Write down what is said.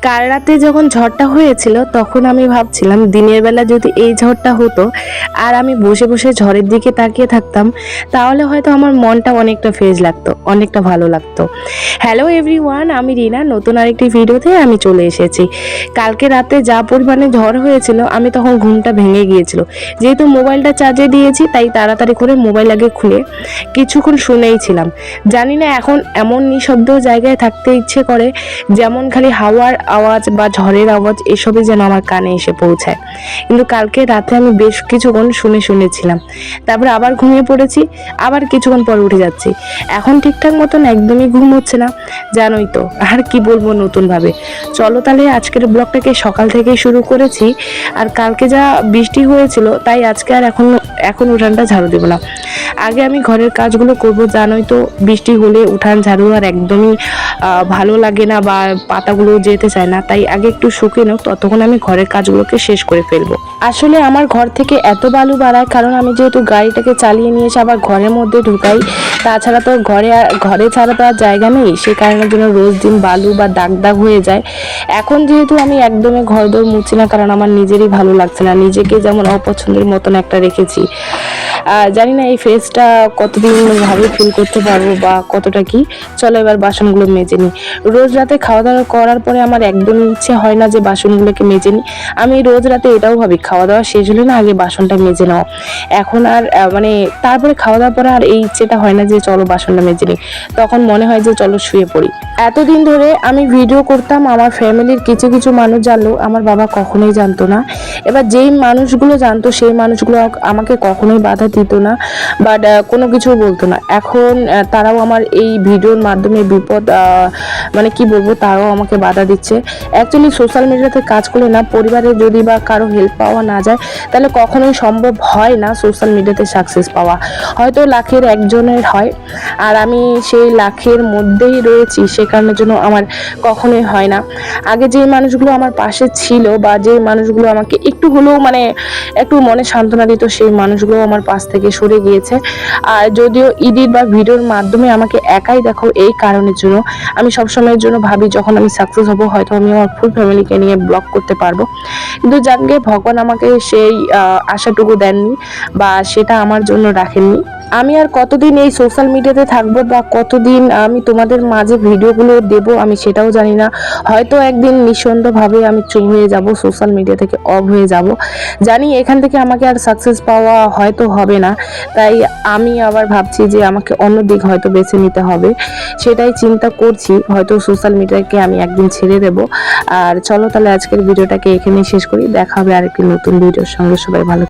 কাল রাতে যখন ঝড়টা হয়েছিল তখন আমি ভাবছিলাম দিনের বেলা যদি এই ঝড়টা হতো আর আমি বসে বসে ঝড়ের দিকে তাকিয়ে থাকতাম, তাহলে হয়তো আমার মনটা অনেকটা ফ্রেশ লাগতো, অনেকটা ভালো লাগতো। হ্যালো এভরিওয়ান, আমি রিনা, নতুন আরেকটি ভিডিওতে আমি চলে এসেছি। কালকে রাতে যা পরিমাণে ঝড় হয়েছিল আমি তখন ঘুমটা ভেঙে গিয়েছিল। যেহেতু মোবাইলটা চার্জে দিয়েছি তাই তাড়াতাড়ি করে মোবাইল আগে খুলে কিছুক্ষণ শুনেই ছিলাম। জানি না এখন এমন নিঃশব্দ জায়গায় থাকতে ইচ্ছে করে যেমন খালি হাওয়ার আওয়াজ বা ঝড়ের আওয়াজ এসবই যেন আমার কানে এসে পৌঁছায়। কিন্তু কালকে রাতে আমি বেশ কিছুক্ষণ শুনেছিলাম, তারপর আবার ঘুমিয়ে পড়েছি, আবার কিছুক্ষণ পর উঠে যাচ্ছি। এখন ঠিকঠাক মতন একদমই ঘুম হচ্ছে না, জানোই তো, আর কি বলবো নতুন ভাবে। চলো তাহলে আজকের ব্লগটাকে সকাল থেকেই শুরু করেছি। আর কালকে যা বৃষ্টি হয়েছিল তাই আজকে আর এখন উঠানটা ঝাড়ু দেবো না, আগে আমি ঘরের কাজগুলো করব। জানোই তো বৃষ্টি হলে উঠান ঝাড়ু আর একদমই ভালো লাগে না বা পাতাগুলো যেতে চায় না, তাই আগে একটু শুকিয়ে নাও, ততক্ষণ আমি ঘরের কাজগুলোকে শেষ করে ফেলবো। আসলে আমার ঘর থেকে এত বালু বাড়ায় কারণ আমি যেহেতু গাড়িটাকে চালিয়ে নিয়ে এসে আবার ঘরের মধ্যে ঢুকাই, তাছাড়া তো ঘরে ছাড়া তো আর জায়গা নেই, সেই কারণের জন্য রোজ দিন বালু বা দাগ হয়ে যায়। এখন যেহেতু আমি একদমই ঘর দোর মুছি না, কারণ আমার নিজেরই ভালো লাগছে না, নিজেকে যেমন অপছন্দের মতন একটা রেখেছি। জানি না এই ফেসটা কতদিন ভাবে ফিল করতে পারবো বা কতটা কি। চলো এবার বাসনগুলো মেজে নিই। রোজ রাতে খাওয়া দাওয়া করার পরে আমার একদমই ইচ্ছে হয় না যে বাসনগুলোকে মেজে নিই। আমি রোজ রাতে এটাও ভাবি খাওয়া দাওয়া শেষ হলে না আগে বাসনটা মেজে নাও। এখন আর মানে তারপরে খাওয়া দাওয়ার পরে আর এই ইচ্ছেটা হয় না যে চলো বাসনটা মেজে নিই, তখন মনে হয় যে চলো শুয়ে পড়ি। এতদিন ধরে আমি ভিডিও করতাম, আমার ফ্যামিলির কিছু কিছু মানুষ জানলো, আমার বাবা কখনোই জানতো না। এবার যেই মানুষগুলো জানতো সেই মানুষগুলো আমাকে কখনোই বাধা দিত না, বাট কোনো কিছু বলতো না। এখন তারাও আমার এই ভিডিওর মাধ্যমে বিপদ মানে কি বলবো, তারাও আমাকে বাধা দিচ্ছে। অ্যাকচুয়ালি সোশ্যাল মিডিয়াতে কাজ করলে না, পরিবারে যদি বা কারো হেল্প পাওয়া না যায় তাহলে কখনোই সম্ভব হয় না সোশ্যাল মিডিয়াতে সাকসেস পাওয়া। হয়তো লাখের একজনের হয়, আর আমি সেই লাখের মধ্যেই রয়েছি, সে কারণের জন্য আমার কখনোই হয় না। আগে যেই মানুষগুলো আমার পাশে ছিল বা যেই মানুষগুলো আমাকে একটু হলেও মানে একটু মনে সান্ত্বনা দিত, সেই মানুষগুলো আমার পাশ থেকে সরে গিয়েছে। আর যদিও এডিট বা ভিডিওর মাধ্যমে আমাকে একাই দেখো, এই কারণের জন্য আমি সবসময়ের জন্য ভাবি যখন আমি সাকসেস হব হয়তো আমি আমার ফুল ফ্যামিলিকে নিয়ে ব্লগ করতে পারবো। কিন্তু জানলে ভগবান আমাকে সেই আশাটুকু দেননি বা সেটা আমার জন্য রাখেননি। আমি আর কতদিন এই সোশ্যাল মিডিয়াতে থাকবো বা কতদিন আমি তোমাদের মাঝে ভিডিওগুলো দেব আমি সেটাও জানি না। হয়তো একদিন নিঃসন্দেহভাবে আমি চুপ হয়ে যাব, সোশ্যাল মিডিয়া থেকে অফ হয়ে যাব। জানি এখান থেকে আমাকে আর সাকসেস পাওয়া হয়তো হবে না, তাই আমি আবার ভাবছি যে আমাকে অন্য দিক হয়তো বেছে নিতে হবে, সেটাই চিন্তা করছি। হয়তো সোশ্যাল মিডিয়াকে আমি একদিন ছেড়ে দেব। আর চলো তাহলে আজকের ভিডিওটাকে এখানেই শেষ করি, দেখা হবে আরেকটি নতুন ভিডিওর সঙ্গে। সবাই ভালো